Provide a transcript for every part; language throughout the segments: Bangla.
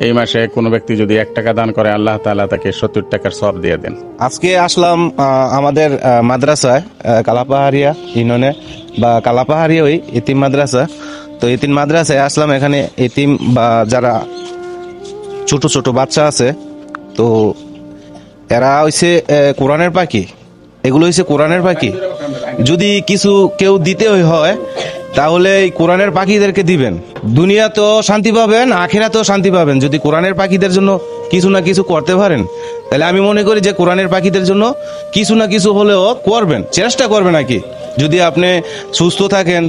এই মাসে কোনো ব্যক্তি যদি 1 টাকা দান করে আল্লাহ তাআলা তাকে 70 টাকার সওয়াব দিয়ে দেন। আজকে আসলাম আমাদের মাদ্রাসায় কালাপাহাড়িয়া ইউনিয়নে বা কালাপাহাড়িয়া ওই এতিম মাদ্রাসা। তো এতিম মাদ্রাসায় আসলাম, এখানে এতিম বা যারা ছোট ছোট বাচ্চা আছে, তো এরা হইছে কোরআনের পাখি, এগুলো হইছে কোরআনের পাখি। যদি কিছু কেউ দিতে হয় তাহলে এই কোরআনের পাখিদেরকে দিবেন, দুনিয়াতেও শান্তি পাবেন, আখিরাতেও শান্তি পাবেন। যদি কোরআনের পাখিদের জন্য কিছু না কিছু করতে পারেন, তাহলে আমি মনে করি যে কোরআনের পাখিদের জন্য কিছু না কিছু হলেও করবেন, চেষ্টা করবেন আর কি। যদি আপনি সুস্থ থাকেন,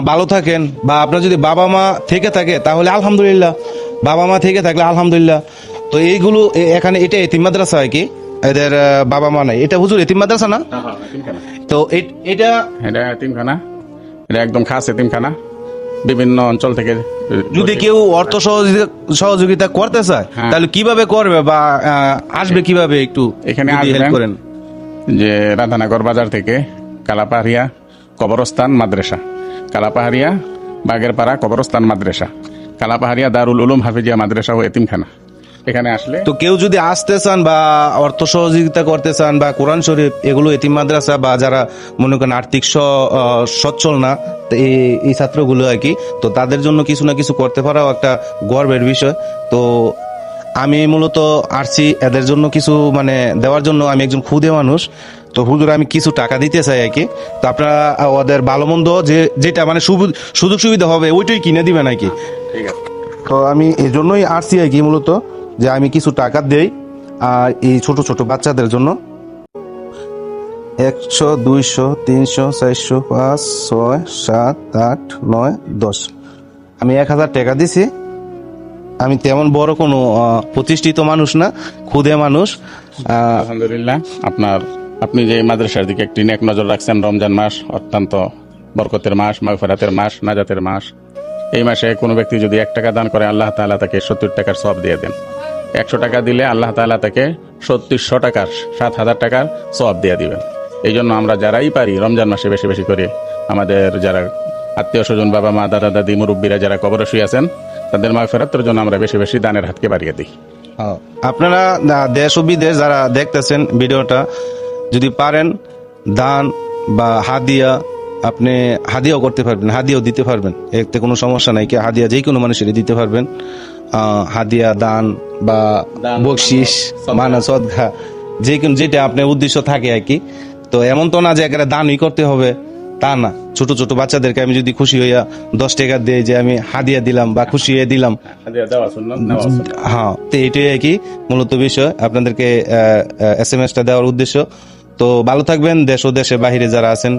ভালো থাকেন, বা আপনার যদি বাবা মা থেকে থাকে তাহলে আলহামদুলিল্লাহ, বাবা মা থেকে থাকলে আলহামদুলিল্লাহ। তো এইগুলো এখানে এটা এতিম মাদ্রাসা হয় কি, এদের বাবা মা নাই। এটা হুজুর এতিম মাদ্রাসা না? তো এটা এতিমখানা, এটা একদম খাস এতিমখানা। বিভিন্ন অঞ্চল থেকে যদি কেউ অর্থ সহযোগিতা করতে চায় তাহলে কিভাবে করবে বা আসবে কিভাবে, একটু এখানে হেল্প করেন। যে রাধানগর বাজার থেকে কালাপাহাড়িয়া কবরস্থান মাদ্রাসা, কালাপাহাড়িয়া বাগেরপাড়া কবরস্থান মাদ্রাসা, কালাপাহাড়িয়া দারুল উলুম হাফিজিয়া মাদ্রাসা ও এতিমখানা। এখানে আসলে তো কেউ যদি আসতে চান বা অর্থ সহযোগিতা করতে চান বা কোরআন শরীফ এগুলো এতিম মাদ্রাসা বা যারা মনে করেন আর্থিক সচ্ছল না, তো এই ছাত্রগুলো আর কি, তো তাদের জন্য কিছু না কিছু করতে পারাও একটা গর্বের বিষয়। তো আমি মূলত আসছি এদের জন্য কিছু মানে দেওয়ার জন্য। আমি একজন ক্ষুদে মানুষ, তো হুজুর আমি কিছু টাকা দিতে চাই আর কি। তো আপনারা ওদের ভালো মন্দ যেটা মানে সুযোগ সুবিধা হবে ওইটাই কিনে দিবেন আর কি। ঠিক আছে। তো আমি এই জন্যই আসছি আর কি, মূলত যে আমি কিছু টাকা দেই আর এই ছোট ছোট বাচ্চাদের জন্য 100, 200, 300, 400, 5, 6, 7, 8, 9, 10 আমি 1000 টাকা দিছি। আমি তেমন বড় কোনো প্রতিষ্ঠিত মানুষ না, ক্ষুদে মানুষ। আলহামদুলিল্লাহ, আপনি যে মাদ্রাসার দিকে একটি নেক নজর রাখছেন। রমজান মাস অত্যন্ত বরকতের মাস, মাগফিরাতের মাস, নাজাতের মাস। এই মাসে কোনো ব্যক্তি যদি 1 টাকা দান করে আল্লাহ তাআলা তাকে 70 টাকার সওয়াব দিয়ে দেন। 100 টাকা দিলে আল্লাহ তাআলা তাকে 3700 টাকার 7000 টাকার সওয়াব দিয়ে দিবেন। এই জন্য আমরা যারাই পারি রমজান মাসে বেশি বেশি করে আমাদের যারা আত্মীয় স্বজন, বাবা মা, দাদা দাদি, মুরব্বীরা যারা কবরে শুয়ে আছেন, তাদের মাগফিরাতের জন্য আমরা বেশি বেশি দানের হাতকে বাড়িয়ে দিই। আপনারা দেশ ও বিদেশ যারা দেখতেছেন ভিডিওটা, যদি পারেন দান বা হাদিয়া, আপনি হাদিয়াও করতে পারবেন, হাদিয়াও দিতে পারবেন, এতে কোনো সমস্যা নাই। কি হাদিয়া যে কোনো মানুষেরই দিতে পারবেন। হাদিয়া, দান বা বকশিস, মানা, সদকা, যে কোনো যেটা আপনার উদ্দেশ্য থাকে আর কি। তো এমন তো না যে একেবারে দানই করতে হবে, তা না। ছোট ছোট বাচ্চাদেরকে আমি যদি খুশি হইয়া 10 টাকা দিয়ে যে আমি হাদিয়া দিলাম বা খুশি হয়ে দিলাম, হ্যাঁ, তো এইটাই আর কি মূলত বিষয়, আপনাদেরকে SMS টা দেওয়ার উদ্দেশ্য। তো ভালো থাকবেন, দেশ ও দেশের বাহিরে যারা আছেন।